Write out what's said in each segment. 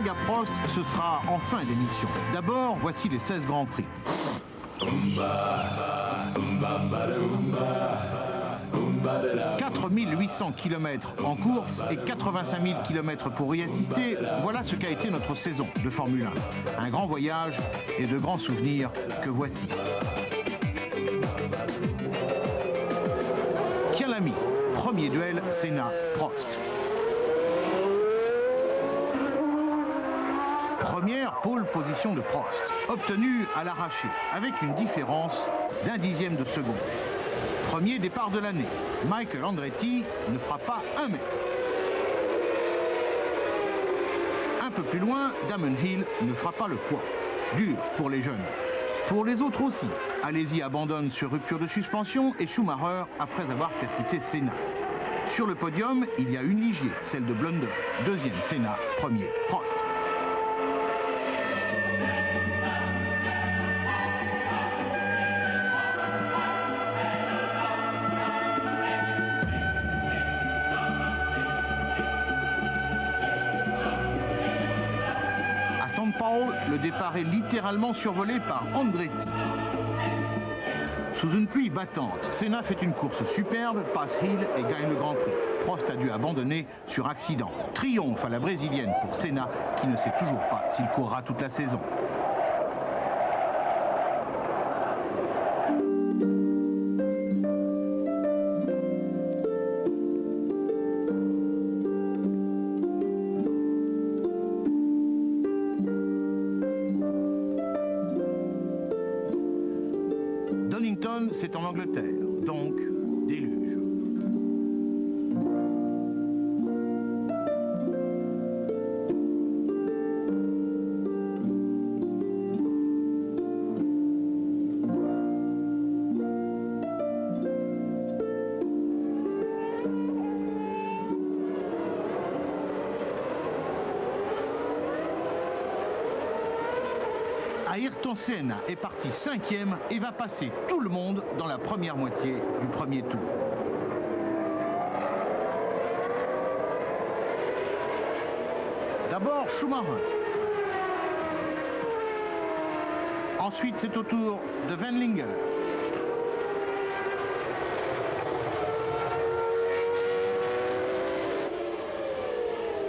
saga Prost, ce sera en fin d'émission. D'abord, voici les 16 Grands Prix. 4800 km en course et 85 000 km pour y assister, voilà ce qu'a été notre saison de Formule 1. Un grand voyage et de grands souvenirs que voici. Tiens l'ami, premier duel Senna-Prost. Première pole position de Prost, obtenue à l'arraché, avec une différence d'1 dixième de seconde. Premier départ de l'année, Michael Andretti ne fera pas 1 mètre. Un peu plus loin, Damon Hill ne fera pas le poids. Dur pour les jeunes. Pour les autres aussi, Alesi abandonne sur rupture de suspension et Schumacher après avoir percuté Senna. Sur le podium, il y a une Ligier, celle de Blunder. Deuxième Senna, premier Prost. Le départ est littéralement survolé par Andretti. Sous une pluie battante, Senna fait une course superbe, passe Hill et gagne le Grand Prix. Prost a dû abandonner sur accident. Triomphe à la brésilienne pour Senna, qui ne sait toujours pas s'il courra toute la saison. C'est en Angleterre, donc déluge. Ayrton Senna est parti 5e et va passer tout le monde dans la première moitié du premier tour. D'abord Schumacher. Ensuite c'est au tour de Wendlinger.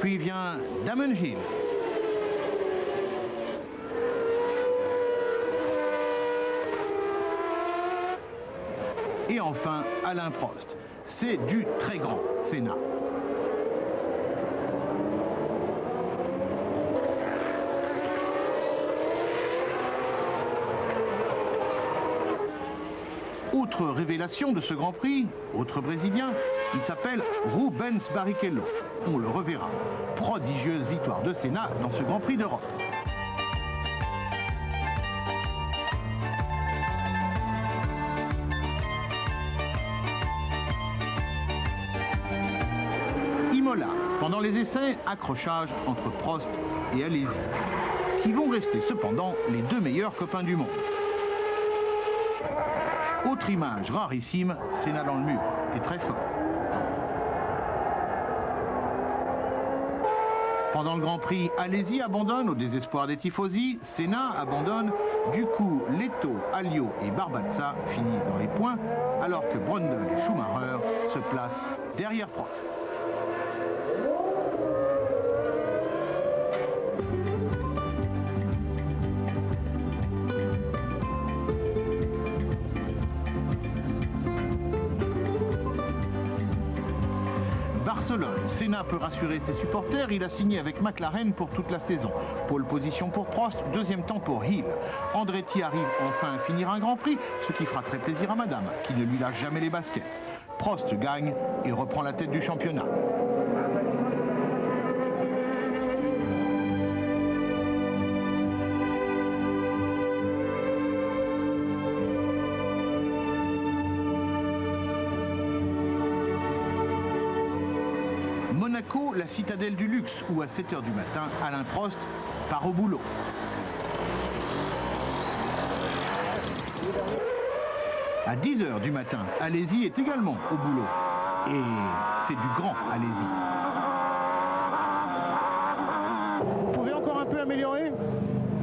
Puis vient Damon Hill. Et enfin, Alain Prost. C'est du très grand Senna. Autre révélation de ce Grand Prix, autre Brésilien, il s'appelle Rubens Barrichello. On le reverra. Prodigieuse victoire de Senna dans ce Grand Prix d'Europe. Pendant les essais, accrochage entre Prost et Alesi, qui vont rester cependant les deux meilleurs copains du monde. Autre image rarissime, Senna dans le mur, et très fort. Pendant le Grand Prix, Alesi abandonne au désespoir des tifosi, Senna abandonne, du coup Leto, Alliot et Barbazza finissent dans les points, alors que Brundle et Schumacher se placent derrière Prost. Barcelone, Senna peut rassurer ses supporters, il a signé avec McLaren pour toute la saison. Pole position pour Prost, deuxième temps pour Hill. Andretti arrive enfin à finir un Grand Prix, ce qui fera très plaisir à Madame, qui ne lui lâche jamais les baskets. Prost gagne et reprend la tête du championnat. Monaco, la citadelle du luxe, où à 7 h du matin, Alain Prost part au boulot. À 10 h du matin, Alesi est également au boulot. Et c'est du grand Alesi. Vous pouvez encore amélioré?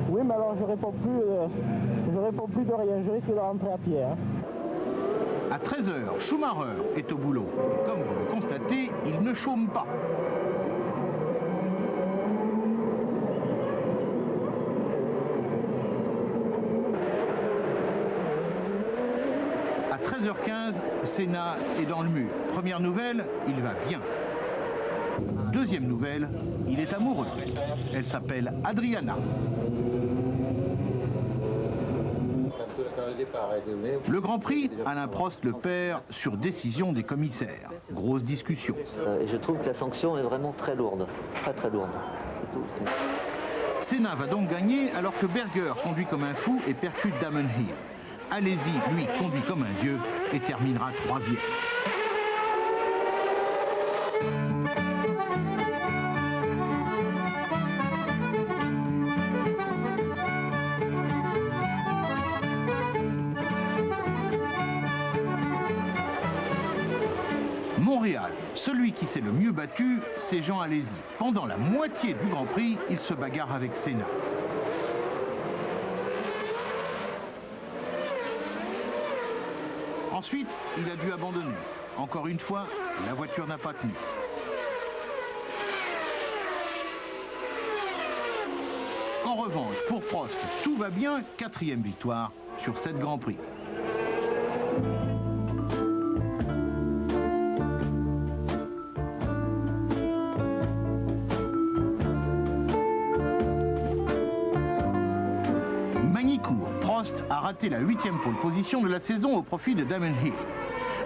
Oui, mais alors je réponds plus de rien, je risque de rentrer à pied. Hein. À 13 h, Schumacher est au boulot. Et comme vous le constatez, il ne chôme pas. À 13 h 15, Senna est dans le mur. Première nouvelle, il va bien. Deuxième nouvelle, il est amoureux. Elle s'appelle Adriana. Le Grand Prix, Alain Prost le perd sur décision des commissaires. Grosse discussion. Et je trouve que la sanction est vraiment très lourde, très lourde. Senna va donc gagner alors que Berger conduit comme un fou et percute Damon Hill. Alesi, lui, conduit comme un dieu et terminera troisième. Montréal, celui qui s'est le mieux battu, c'est Jean Alesi. Pendant la moitié du Grand Prix, il se bagarre avec Senna. Ensuite, il a dû abandonner. Encore une fois, la voiture n'a pas tenu. En revanche, pour Prost, tout va bien, 4e victoire sur 7 Grands Prix. Prost a raté la 8e pole position de la saison au profit de Damon Hill.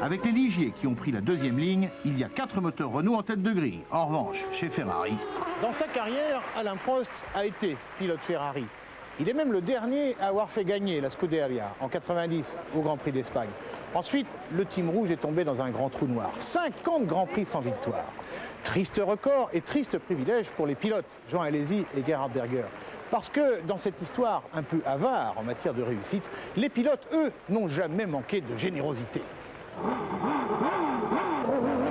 Avec les Ligiers qui ont pris la 2e ligne, il y a 4 moteurs Renault en tête de grille. En revanche, chez Ferrari... Dans sa carrière, Alain Prost a été pilote Ferrari. Il est même le dernier à avoir fait gagner la Scuderia en 90 au Grand Prix d'Espagne. Ensuite, le team rouge est tombé dans un grand trou noir. 50 Grands Prix sans victoire. Triste record et triste privilège pour les pilotes, Jean Alesi et Gerhard Berger. Parce que dans cette histoire un peu avare en matière de réussite, les pilotes, eux, n'ont jamais manqué de générosité.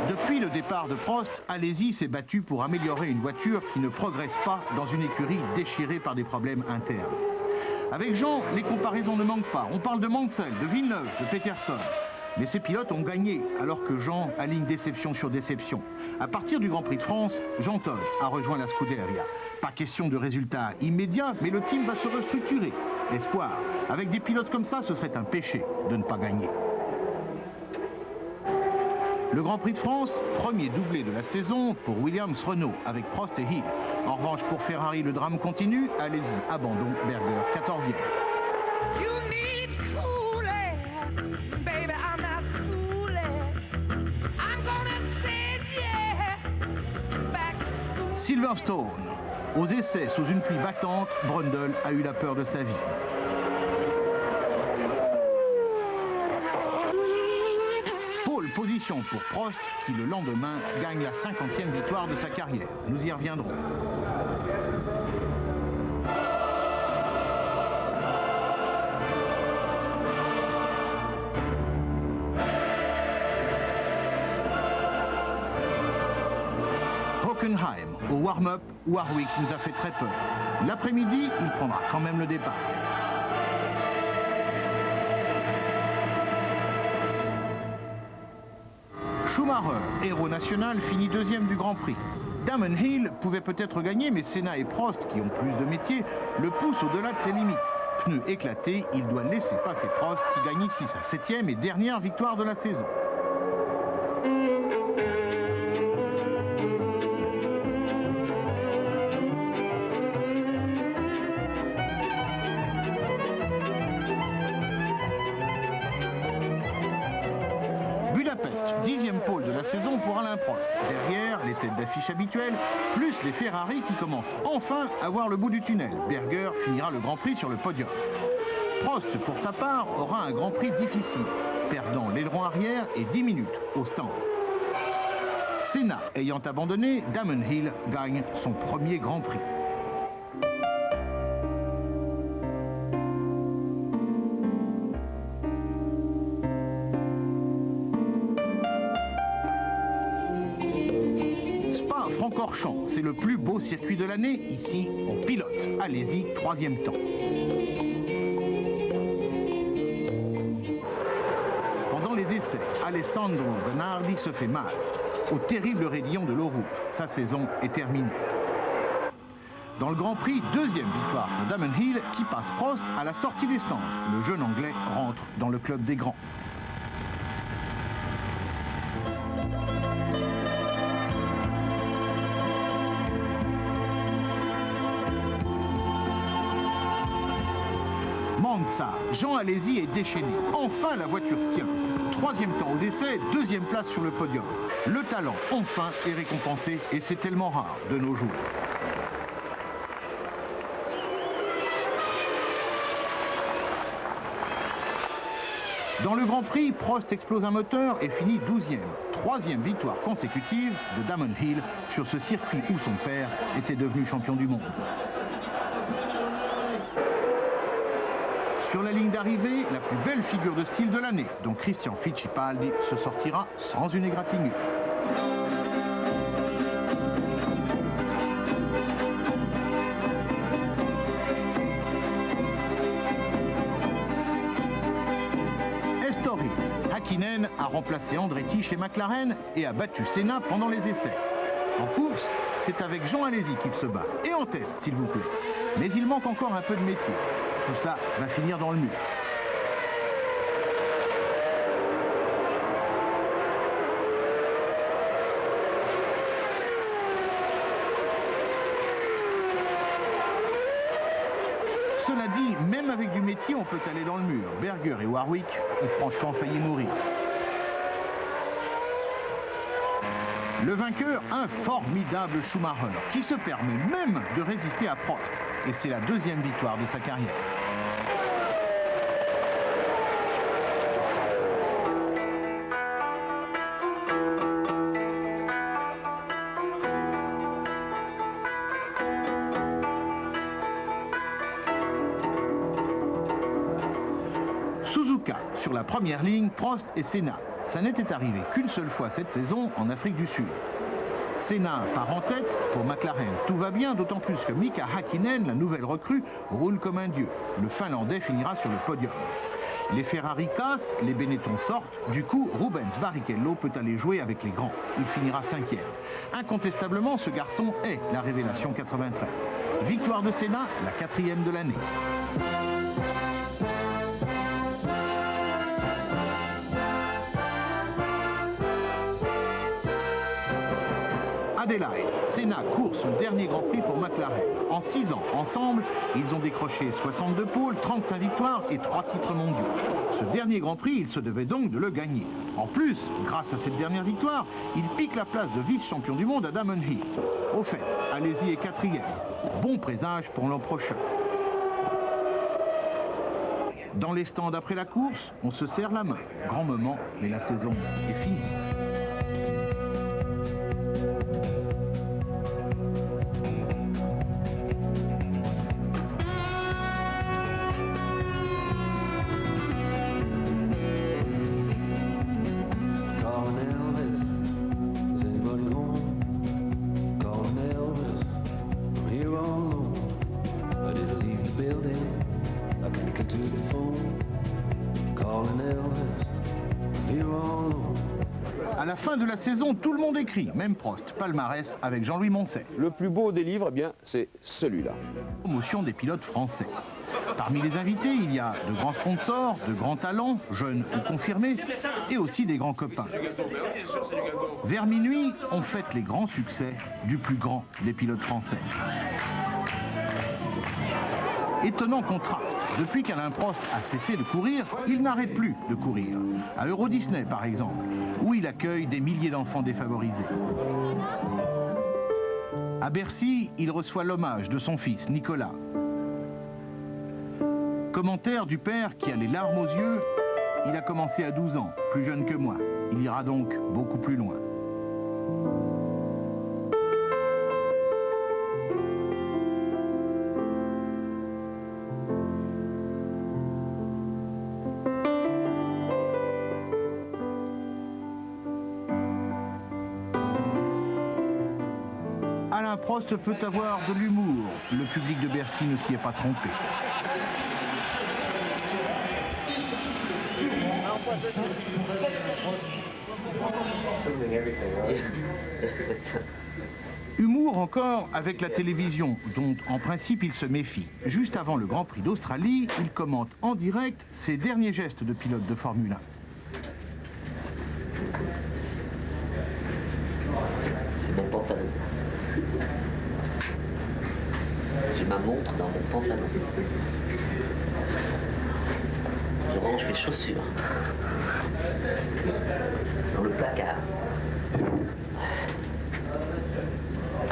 Depuis le départ de Prost, Alesi s'est battu pour améliorer une voiture qui ne progresse pas dans une écurie déchirée par des problèmes internes. Avec Jean, les comparaisons ne manquent pas. On parle de Mansell, de Villeneuve, de Peterson. Mais ces pilotes ont gagné, alors que Jean aligne déception sur déception. À partir du Grand Prix de France, Jean Todt a rejoint la Scuderia. Pas question de résultats immédiats, mais le team va se restructurer. Espoir. Avec des pilotes comme ça, ce serait un péché de ne pas gagner. Le Grand Prix de France, premier doublé de la saison pour Williams Renault avec Prost et Hill. En revanche, pour Ferrari, le drame continue. Alesi, abandon, Berger, 14e. Silverstone. Aux essais sous une pluie battante, Brundle a eu la peur de sa vie. Pole position pour Prost qui le lendemain gagne la 50e victoire de sa carrière. Nous y reviendrons. Hockenheim, au warm-up, Warwick nous a fait très peur. L'après-midi, il prendra quand même le départ. Schumacher, héros national, finit 2e du Grand Prix. Damon Hill pouvait peut-être gagner, mais Senna et Prost, qui ont plus de métier, le poussent au-delà de ses limites. Pneus éclatés, il doit laisser passer Prost, qui gagne ici sa 7e et dernière victoire de la saison. Budapest, 10e pole de la saison pour Alain Prost. Derrière, les têtes d'affiche habituelles, plus les Ferrari qui commencent enfin à voir le bout du tunnel. Berger finira le Grand Prix sur le podium. Prost, pour sa part, aura un Grand Prix difficile, perdant l'aileron arrière et 10 minutes au stand. Senna ayant abandonné, Damon Hill gagne son premier Grand Prix. Francorchamps, c'est le plus beau circuit de l'année. Ici, on pilote. Allez-y, 3e temps. Pendant les essais, Alessandro Zanardi se fait mal. Au terrible raidillon de l'eau rouge. Sa saison est terminée. Dans le Grand Prix, 2e victoire pour Damon Hill qui passe Prost à la sortie des stands. Le jeune Anglais rentre dans le club des grands. Monza, Jean Alesi est déchaîné. Enfin, la voiture tient. 3e temps aux essais, 2e place sur le podium. Le talent, enfin, est récompensé et c'est tellement rare de nos jours. Dans le Grand Prix, Prost explose un moteur et finit 12e. 3e victoire consécutive de Damon Hill sur ce circuit où son père était devenu champion du monde. Sur la ligne d'arrivée, la plus belle figure de style de l'année, dont Christian Fittipaldi se sortira sans une égratignure. Häkkinen a remplacé Andretti chez McLaren et a battu Senna pendant les essais. En course, c'est avec Jean Alesi qu'il se bat. Et en tête, s'il vous plaît. Mais il manque encore un peu de métier. Tout ça va finir dans le mur. Cela dit, même avec du métier, on peut aller dans le mur. Berger et Warwick ont franchement failli mourir. Le vainqueur, un formidable Schumacher, qui se permet même de résister à Prost. Et c'est la 2e victoire de sa carrière. Suzuka, sur la première ligne, Prost et Senna. Ça n'était arrivé qu'une seule fois cette saison en Afrique du Sud. Senna part en tête, pour McLaren tout va bien, d'autant plus que Mika Häkkinen, la nouvelle recrue, roule comme un dieu. Le Finlandais finira sur le podium. Les Ferrari cassent, les Benetton sortent, du coup Rubens Barrichello peut aller jouer avec les grands. Il finira 5e. Incontestablement, ce garçon est la révélation 93. Victoire de Senna, la 4e de l'année. Adelaide, Senna court son dernier Grand Prix pour McLaren. En 6 ans, ensemble, ils ont décroché 62 pôles, 35 victoires et 3 titres mondiaux. Ce dernier Grand Prix, il se devait donc de le gagner. En plus, grâce à cette dernière victoire, il pique la place de vice-champion du monde à Damon Hill. Au fait, Alesi est 4e. Bon présage pour l'an prochain. Dans les stands après la course, on se serre la main. Grand moment, mais la saison est finie. À la fin de la saison, tout le monde écrit, même Prost, palmarès avec Jean-Louis Moncet. Le plus beau des livres, eh bien, c'est celui-là. Promotion des pilotes français. Parmi les invités, il y a de grands sponsors, de grands talents, jeunes ou confirmés, et aussi des grands copains. Vers minuit, on fête les grands succès du plus grand des pilotes français. Étonnant contraste, depuis qu'Alain Prost a cessé de courir, il n'arrête plus de courir. À Euro Disney par exemple, où il accueille des milliers d'enfants défavorisés. À Bercy, il reçoit l'hommage de son fils Nicolas. Commentaire du père qui a les larmes aux yeux, il a commencé à 12 ans, plus jeune que moi. Il ira donc beaucoup plus loin. Prost peut avoir de l'humour. Le public de Bercy ne s'y est pas trompé. Humour encore avec la télévision, dont en principe il se méfie. Juste avant le Grand Prix d'Australie, il commente en direct ses derniers gestes de pilote de Formule 1. C'est mon pantalon. J'ai ma montre dans mon pantalon. Je range mes chaussures dans le placard.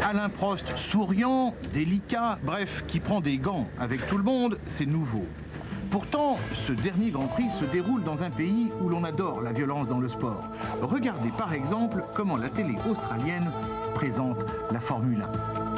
Alain Prost souriant, délicat, bref, qui prend des gants avec tout le monde, c'est nouveau. Pourtant, ce dernier Grand Prix se déroule dans un pays où l'on adore la violence dans le sport. Regardez par exemple comment la télé australienne présente la Formule 1.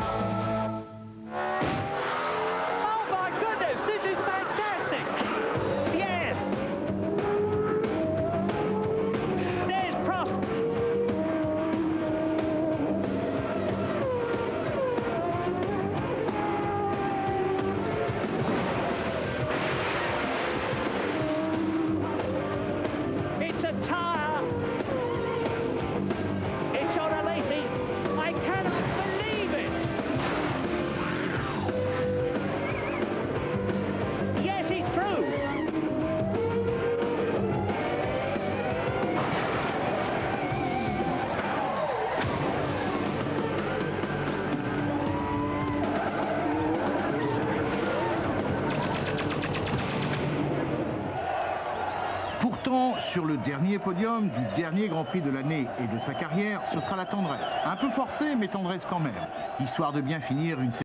Pourtant, sur le dernier podium du dernier Grand Prix de l'année et de sa carrière, ce sera la tendresse. Un peu forcée, mais tendresse quand même, histoire de bien finir une